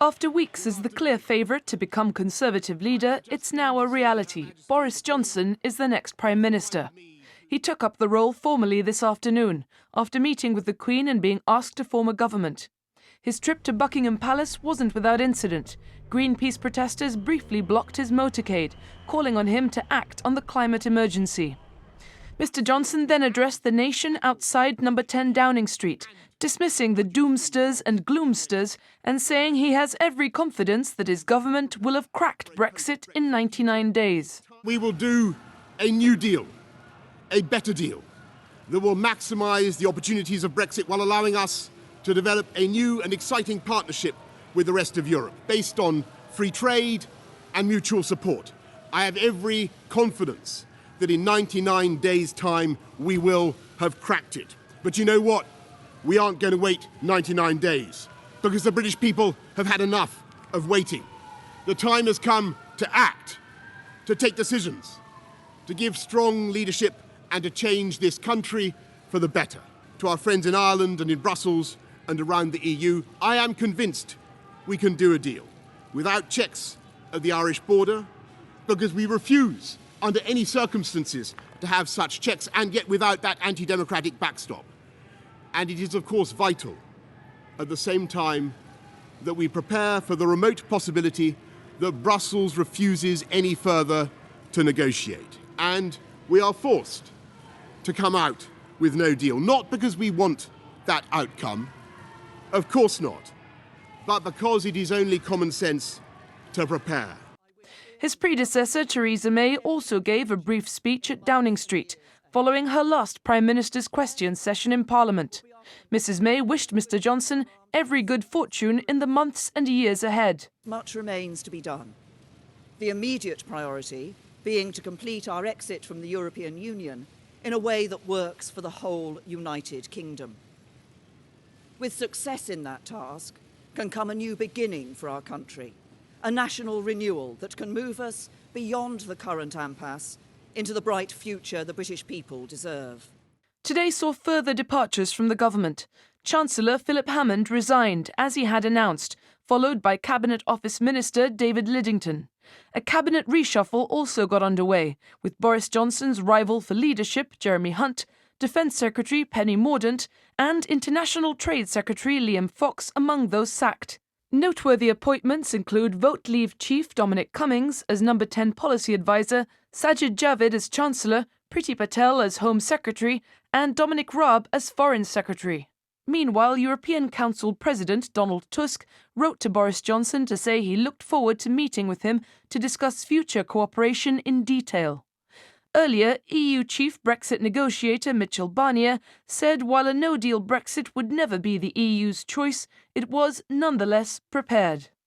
After weeks as the clear favourite to become Conservative leader, it's now a reality. Boris Johnson is the next Prime Minister. He took up the role formally this afternoon, after meeting with the Queen and being asked to form a government. His trip to Buckingham Palace wasn't without incident. Greenpeace protesters briefly blocked his motorcade, calling on him to act on the climate emergency. Mr. Johnson then addressed the nation outside No. 10 Downing Street, dismissing the doomsters and gloomsters and saying he has every confidence that his government will have cracked Brexit in 99 days. We will do a new deal, a better deal, that will maximise the opportunities of Brexit while allowing us to develop a new and exciting partnership with the rest of Europe, based on free trade and mutual support. I have every confidence that in 99 days' time we will have cracked it. But you know what? We aren't going to wait 99 days, because the British people have had enough of waiting. The time has come to act, to take decisions, to give strong leadership and to change this country for the better. To our friends in Ireland and in Brussels and around the EU, I am convinced we can do a deal without checks at the Irish border, because we refuse under any circumstances to have such checks, and yet without that anti-democratic backstop. And it is, of course, vital at the same time that we prepare for the remote possibility that Brussels refuses any further to negotiate. And we are forced to come out with no deal, not because we want that outcome, of course not, but because it is only common sense to prepare. His predecessor, Theresa May, also gave a brief speech at Downing Street, following her last Prime Minister's question session in Parliament. Mrs May wished Mr Johnson every good fortune in the months and years ahead. Much remains to be done. The immediate priority being to complete our exit from the European Union in a way that works for the whole United Kingdom. With success in that task can come a new beginning for our country, a national renewal that can move us beyond the current impasse into the bright future the British people deserve. Today saw further departures from the government. Chancellor Philip Hammond resigned, as he had announced, followed by Cabinet Office Minister David Lidington. A cabinet reshuffle also got underway, with Boris Johnson's rival for leadership, Jeremy Hunt, Defence Secretary Penny Mordaunt, and International Trade Secretary Liam Fox among those sacked. Noteworthy appointments include Vote Leave Chief Dominic Cummings as No. 10 Policy Advisor, Sajid Javid as Chancellor, Priti Patel as Home Secretary, and Dominic Raab as Foreign Secretary. Meanwhile, European Council President Donald Tusk wrote to Boris Johnson to say he looked forward to meeting with him to discuss future cooperation in detail. Earlier, EU chief Brexit negotiator Michel Barnier said while a no-deal Brexit would never be the EU's choice, it was nonetheless prepared.